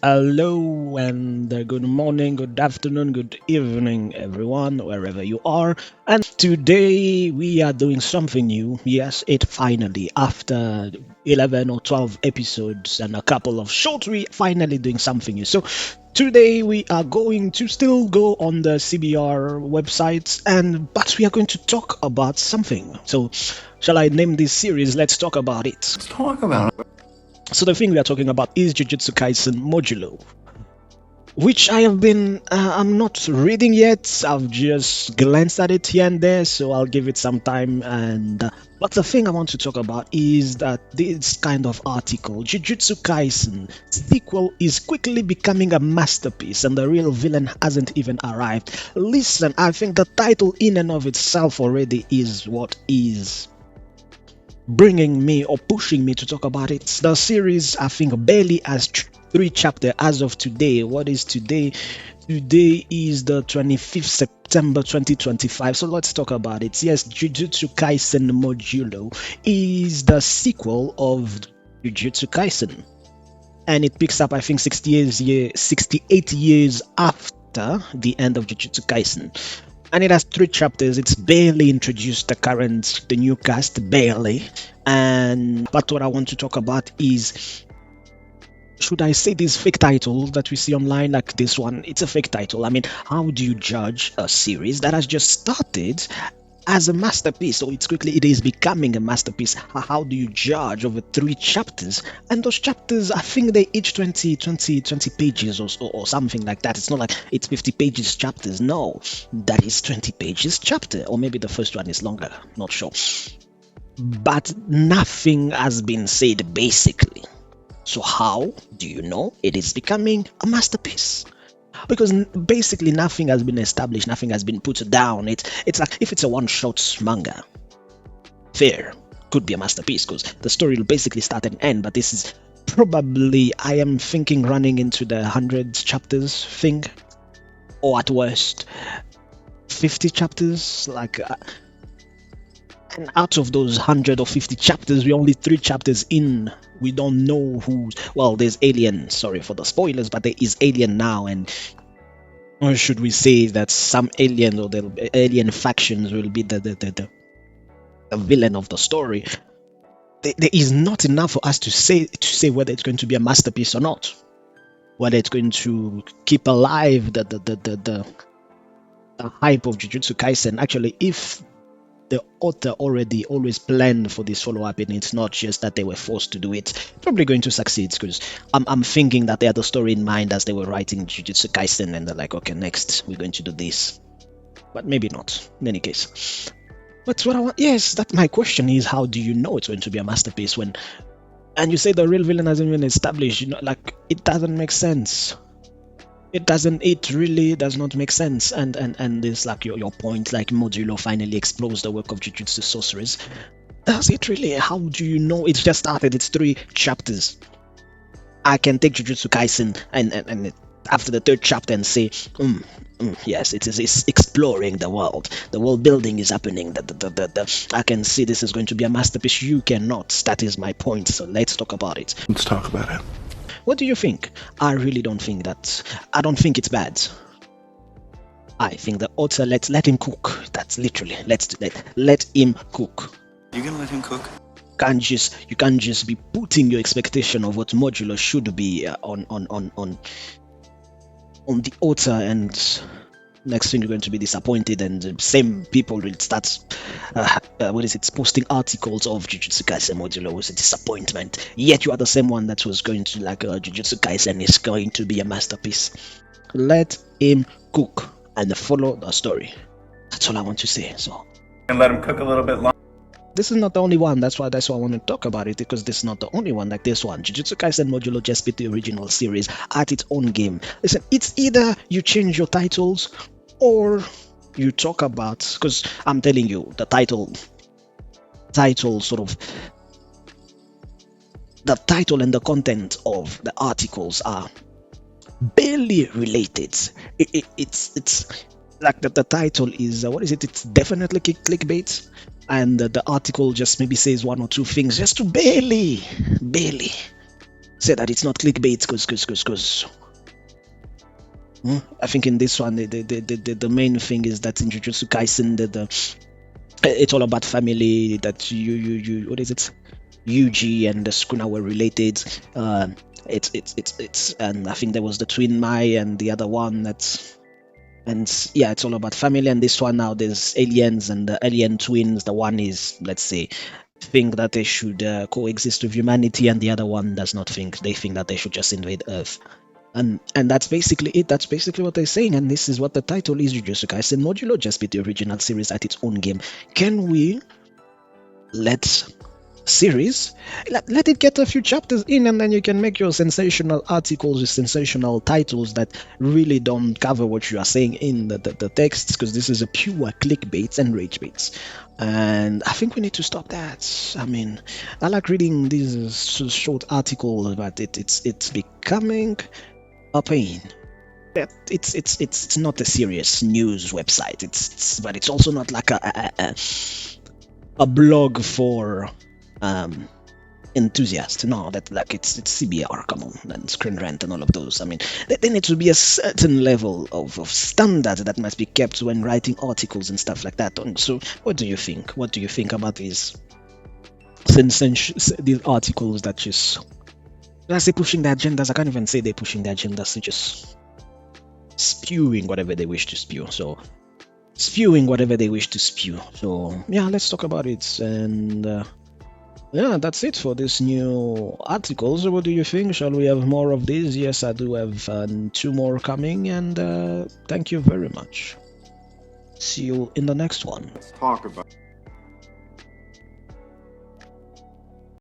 Hello and good morning, good afternoon, good evening, everyone, wherever you are. And today we are doing something new. Yes, it finally, after 11 or 12 episodes and a couple of shorts, we finally doing something new. So today we are going to still go on the CBR website, but we are going to talk about something. So shall I name this series? Let's talk about it. Let's talk about it. So the thing we are talking about is Jujutsu Kaisen Modulo, which I have been, I'm not reading yet. I've just glanced at it here and there, so I'll give it some time. But the thing I want to talk about is that this kind of article, Jujutsu Kaisen sequel, is quickly becoming a masterpiece, and the real villain hasn't even arrived. Listen, I think the title in and of itself already is what is bringing me or pushing me to talk about it. The series, I think, barely has three chapters as of today. What is today? Today is the 25th September 2025. So let's talk about it. Yes, Jujutsu Kaisen Modulo is the sequel of Jujutsu Kaisen, and it picks up, I think, 68 years after the end of Jujutsu Kaisen, and it has three chapters. It's barely introduced the new cast, barely. And but what I want to talk about is, should I say, this fake title that we see online, like this one? It's a fake title. I mean, how do you judge a series that has just started as a masterpiece? So it is becoming a masterpiece. How do you judge over three chapters? And those chapters, I think they each 20 pages or something like that. It's not like it's 50 pages chapters. No, that is 20 pages chapter, or maybe the first one is longer, not sure. But nothing has been said basically. So how do you know it is becoming a masterpiece? Because basically nothing has been established, nothing has been put down. It's like, if it's a one-shot manga, fair, could be a masterpiece because the story will basically start and end. But this is probably, I am thinking, running into the 100 chapters thing, or at worst 50 chapters. And out of those 100 or 50 chapters, we're only three chapters in. We don't know who. Well, there's Alien. Sorry for the spoilers, but there is Alien now, and or should we say that some alien or the alien factions will be the villain of the story? There is not enough for us to say whether it's going to be a masterpiece or not, whether it's going to keep alive the hype of Jujutsu Kaisen. Actually, if the author already always planned for this follow-up, and it's not just that they were forced to do it, probably going to succeed, because I'm thinking that they had the story in mind as they were writing Jujutsu Kaisen, and they're like, okay, next we're going to do this, but maybe not in any case. But what I want, yes, that my question is, how do you know it's going to be a masterpiece when, and you say the real villain hasn't been established? Like, it doesn't make sense. It really does not make sense. And it's like your point, like Modulo finally explores the work of Jujutsu sorcerers. Does it really? How do you know? It's just started, it's three chapters. I can take Jujutsu Kaisen and after the third chapter and say, yes, it's exploring the world. The world building is happening. I can see this is going to be a masterpiece. You cannot. That is my point. So let's talk about it. Let's talk about it. What do you think? I really don't think that. I don't think it's bad. I think the author, let him cook. That's literally, let him cook. You gonna let him cook? You can't just be putting your expectation of what Modulo should be on the author, and next thing you're going to be disappointed, and the same people will start posting articles of Jujutsu Kaisen Modulo was a disappointment, yet you are the same one that was going to like Jujutsu Kaisen is going to be a masterpiece. Let him cook and follow the story. That's all I want to say. So, And let him cook a little bit longer. this is not the only one. That's why I want to talk about it, because this is not the only one like this one. Jujutsu Kaisen Modulo just beat the original series at its own game. Listen, it's either you change your titles or you talk about, because I'm telling you, the title sort of, the title and the content of the articles are barely related. It's like the title is what is it? It's definitely clickbait, and the article just maybe says one or two things just to barely say that it's not clickbait because I think in this one the main thing is that in Jujutsu Kaisen it's all about family, that you what is it, Yuji and the Sukuna were related. It's and I think there was the twin Mai and the other one that's, and yeah, it's all about family. And this one now there's aliens and the alien twins. The one is, let's say, think that they should coexist with humanity, and the other one does not think. They think that they should just invade Earth. And that's basically it. That's basically what they're saying. And this is what the title is: Jujutsu Kaisen Modulo, just beat the original series at its own game. Can we let series let it get a few chapters in, and then you can make your sensational articles with sensational titles that really don't cover what you are saying in the texts, because this is a pure clickbaits and rage baits, and I think we need to stop that. I mean, I like reading these short articles, but it's becoming a pain. It's not a serious news website. But it's also not like a blog for um enthusiasts. No, that like it's CBR, come on, and Screen Rant and all of those. I mean, there needs to be a certain level of standard that must be kept when writing articles and stuff like that. And so, what do you think? What do you think about these these articles that just, when I say pushing the agendas, I can't even say they're pushing the agendas. They're just spewing whatever they wish to spew. So spewing whatever they wish to spew. So yeah, let's talk about it. And yeah, that's it for this new article. So what do you think? Shall we have more of these? Yes, I do have two more coming, and thank you very much. See you in the next one. Let's talk about